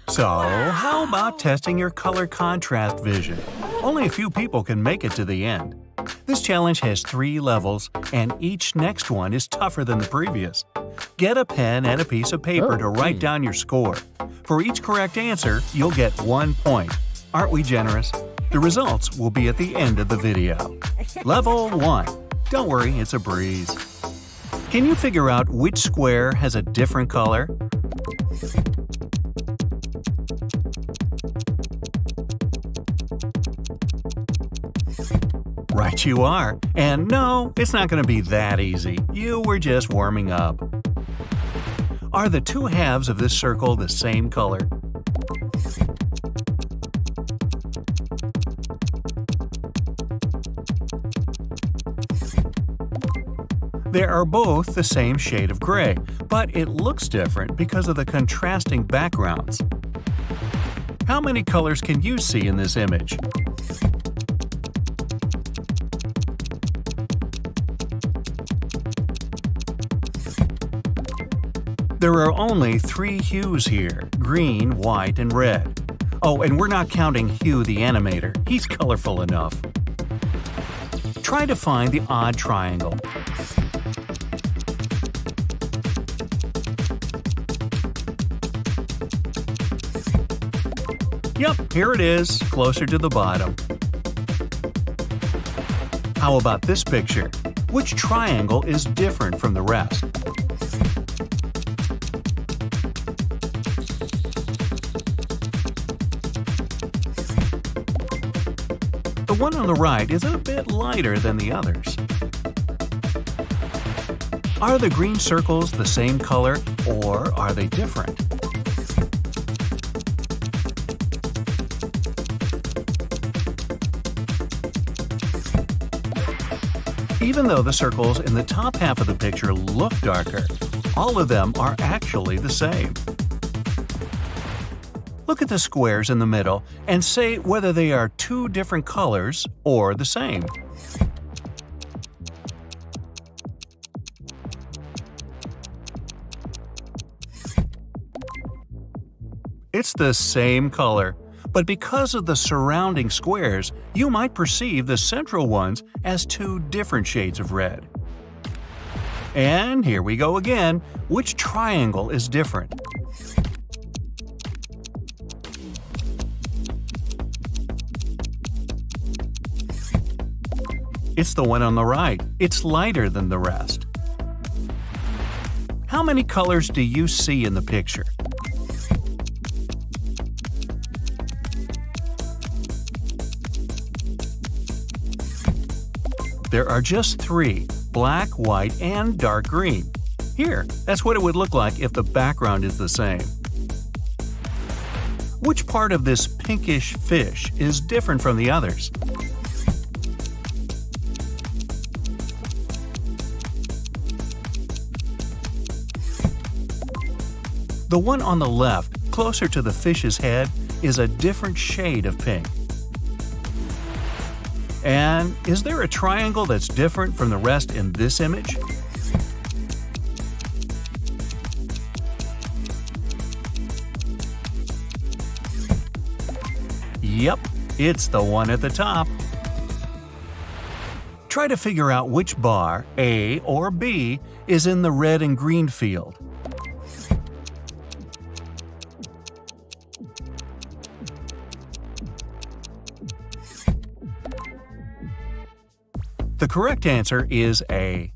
So, how about testing your color contrast vision? Only a few people can make it to the end. This challenge has 3 levels, and each next one is tougher than the previous. Get a pen and a piece of paper to write down your score. For each correct answer, you'll get 1 point. Aren't we generous? The results will be at the end of the video. Level 1. Don't worry, it's a breeze. Can you figure out which square has a different color? Right you are. And no, it's not going to be that easy. You were just warming up. Are the 2 halves of this circle the same color? They are both the same shade of gray, but it looks different because of the contrasting backgrounds. How many colors can you see in this image? There are only 3 hues here: green, white, and red. Oh, and we're not counting Hugh the animator. He's colorful enough. Try to find the odd triangle. Yep, here it is, closer to the bottom. How about this picture? Which triangle is different from the rest? The one on the right is a bit lighter than the others. Are the green circles the same color, or are they different? Even though the circles in the top half of the picture look darker, all of them are actually the same. Look at the squares in the middle and say whether they are 2 different colors or the same. It's the same color, but because of the surrounding squares, you might perceive the central ones as 2 different shades of red. And here we go again. Which triangle is different? It's the one on the right. It's lighter than the rest. How many colors do you see in the picture? There are just 3: black, white, and dark green. Here, that's what it would look like if the background is the same. Which part of this pinkish fish is different from the others? The one on the left, closer to the fish's head, is a different shade of pink. And is there a triangle that's different from the rest in this image? Yep, it's the one at the top. Try to figure out which bar, A or B, is in the red and green field. The correct answer is A.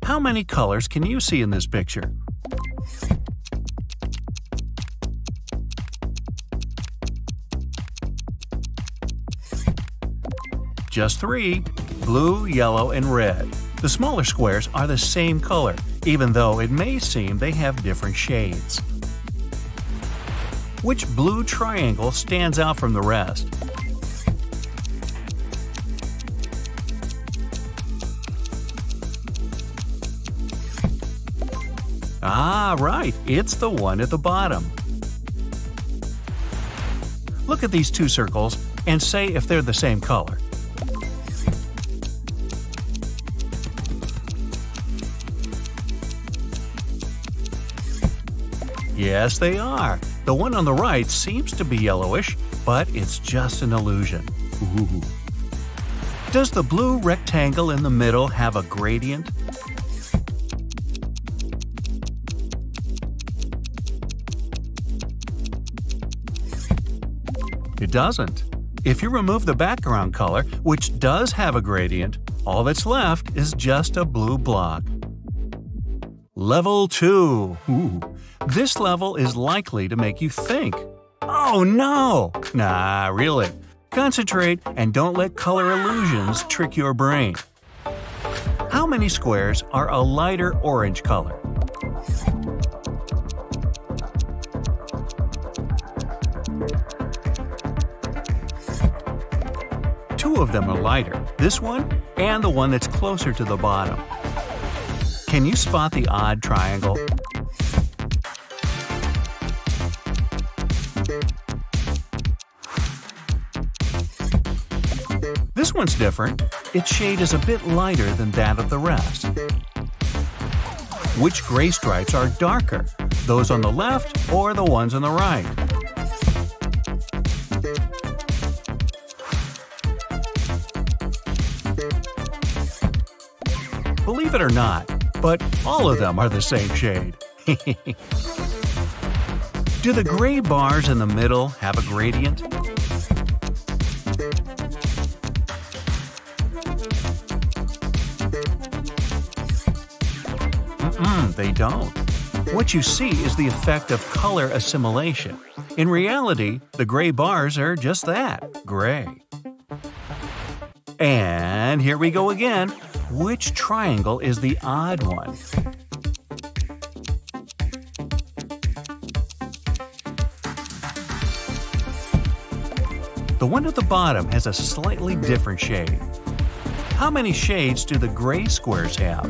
How many colors can you see in this picture? Just 3: blue, yellow, and red. The smaller squares are the same color, even though it may seem they have different shades. Which blue triangle stands out from the rest? Ah, right, it's the one at the bottom. Look at these 2 circles and say if they're the same color. Yes, they are. The one on the right seems to be yellowish, but it's just an illusion. Ooh. Does the blue rectangle in the middle have a gradient? It doesn't. If you remove the background color, which does have a gradient, all that's left is just a blue block. Level 2. Ooh. This level is likely to make you think. Oh no! Nah, really. Concentrate and don't let color illusions trick your brain. How many squares are a lighter orange color? Two of them are lighter, this one and the one that's closer to the bottom. Can you spot the odd triangle? This one's different. Its shade is a bit lighter than that of the rest. Which gray stripes are darker, those on the left or the ones on the right? Believe it or not, but all of them are the same shade. Do the gray bars in the middle have a gradient? They don't. What you see is the effect of color assimilation. In reality, the gray bars are just that, gray. And here we go again. Which triangle is the odd one? The one at the bottom has a slightly different shade. How many shades do the gray squares have?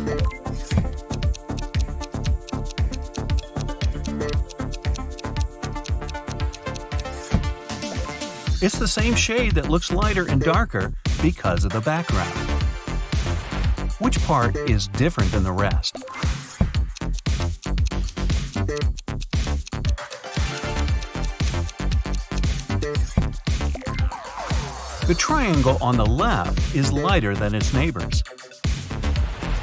It's the same shade that looks lighter and darker because of the background. Which part is different than the rest? The triangle on the left is lighter than its neighbors.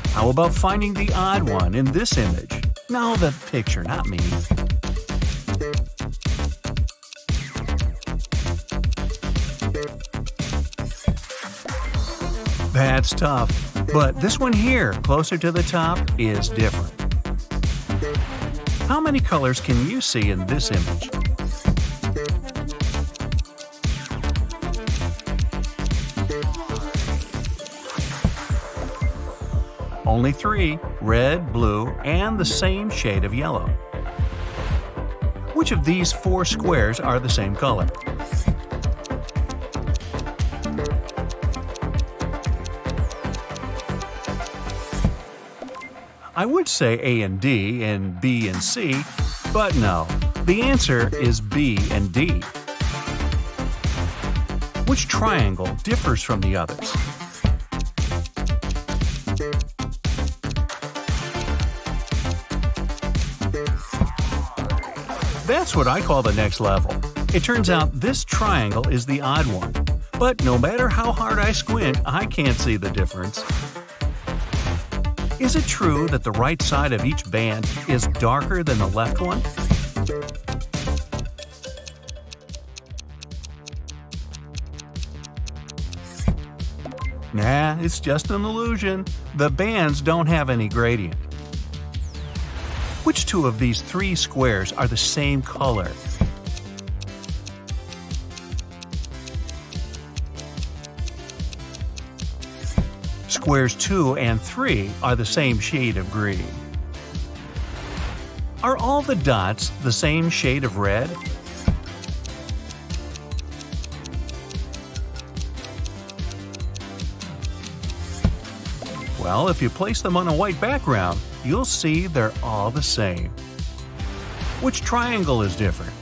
How about finding the odd one in this image? No, the picture, not me. That's tough, but this one here, closer to the top, is different. How many colors can you see in this image? Only 3, red, blue, and the same shade of yellow. Which of these 4 squares are the same color? I would say A and D and B and C, but no. The answer is B and D. Which triangle differs from the others? That's what I call the next level. It turns out this triangle is the odd one. But no matter how hard I squint, I can't see the difference. Is it true that the right side of each band is darker than the left one? Nah, it's just an illusion. The bands don't have any gradient. Which 2 of these 3 squares are the same color? Squares 2 and 3 are the same shade of green. Are all the dots the same shade of red? Well, if you place them on a white background, you'll see they're all the same. Which triangle is different?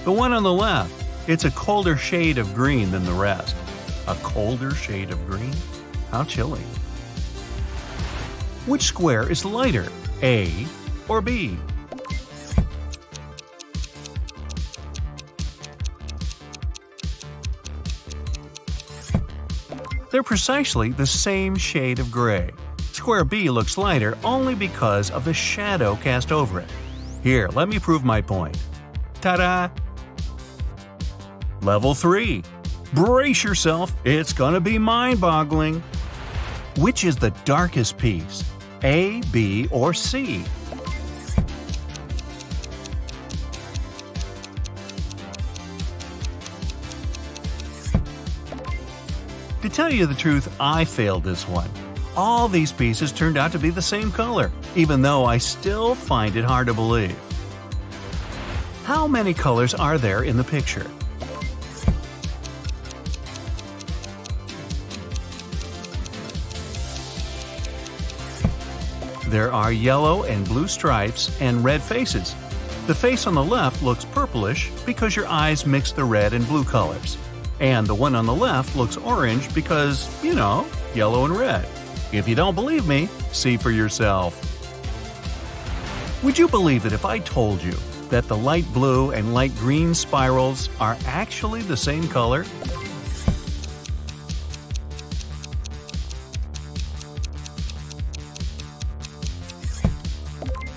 The one on the left. It's a colder shade of green than the rest. A colder shade of green? How chilly. Which square is lighter, A or B? They're precisely the same shade of gray. Square B looks lighter only because of the shadow cast over it. Here, let me prove my point. Ta-da! Level 3. Brace yourself, it's gonna be mind-boggling. Which is the darkest piece? A, B, or C? To tell you the truth, I failed this one. All these pieces turned out to be the same color, even though I still find it hard to believe. How many colors are there in the picture? There are yellow and blue stripes and red faces. The face on the left looks purplish because your eyes mix the red and blue colors. And the one on the left looks orange because, you know, yellow and red. If you don't believe me, see for yourself. Would you believe it if I told you that the light blue and light green spirals are actually the same color?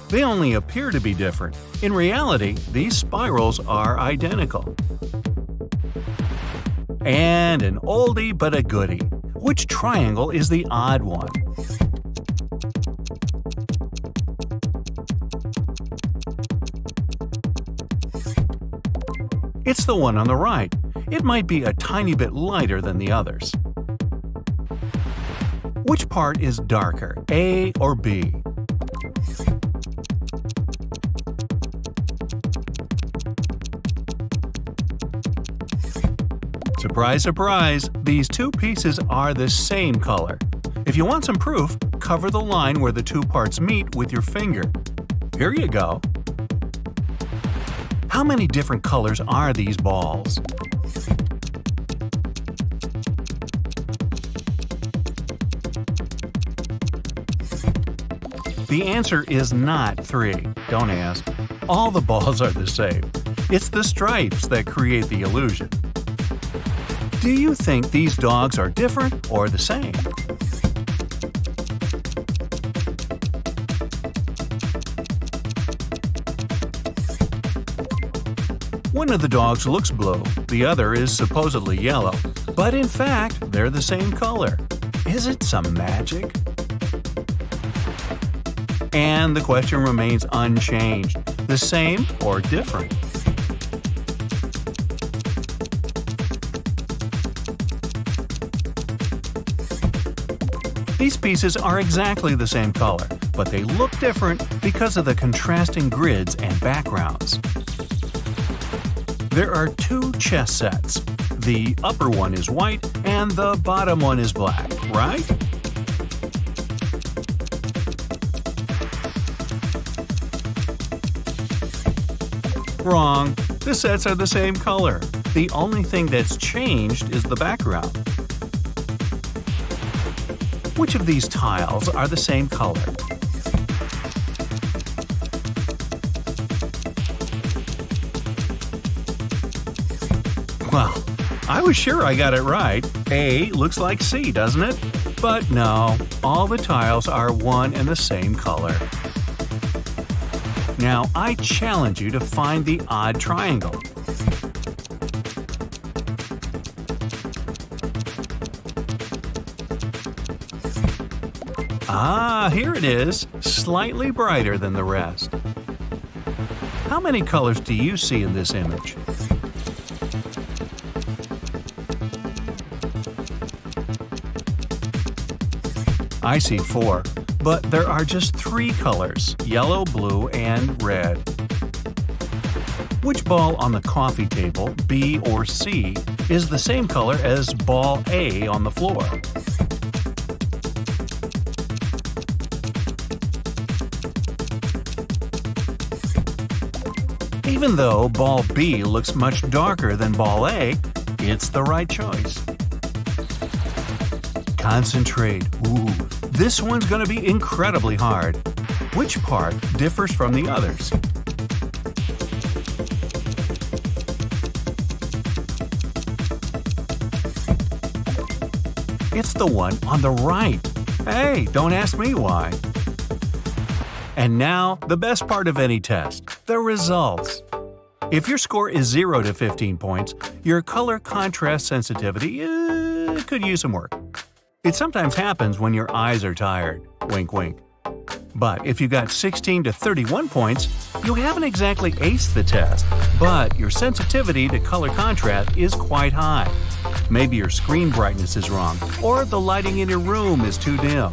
They only appear to be different. In reality, these spirals are identical. And an oldie but a goodie. Which triangle is the odd one? It's the one on the right. It might be a tiny bit lighter than the others. Which part is darker, A or B? Surprise, surprise, these two pieces are the same color. If you want some proof, cover the line where the two parts meet with your finger. Here you go. How many different colors are these balls? The answer is not 3. Don't ask. All the balls are the same. It's the stripes that create the illusion. Do you think these dogs are different or the same? One of the dogs looks blue, the other is supposedly yellow, but in fact, they're the same color. Is it some magic? And the question remains unchanged. The same or different? These pieces are exactly the same color, but they look different because of the contrasting grids and backgrounds. There are two chess sets. The upper one is white and the bottom one is black, right? Wrong. The sets are the same color. The only thing that's changed is the background. Which of these tiles are the same color? Well, I was sure I got it right. A looks like C, doesn't it? But no, all the tiles are one and the same color. Now, I challenge you to find the odd triangle. Ah, here it is, slightly brighter than the rest. How many colors do you see in this image? I see 4, but there are just 3 colors, yellow, blue, and red. Which ball on the coffee table, B or C, is the same color as ball A on the floor? Even though ball B looks much darker than ball A, it's the right choice. Concentrate. Ooh, this one's going to be incredibly hard. Which part differs from the others? It's the one on the right. Hey, don't ask me why. And now, the best part of any test, the results. If your score is 0 to 15 points, your color contrast sensitivity could use some work. It sometimes happens when your eyes are tired. Wink, wink. But if you got 16 to 31 points, you haven't exactly aced the test, but your sensitivity to color contrast is quite high. Maybe your screen brightness is wrong, or the lighting in your room is too dim.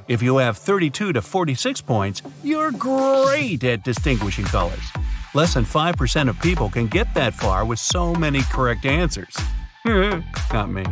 If you have 32 to 46 points, you're great at distinguishing colors. Less than 5% of people can get that far with so many correct answers. Not me.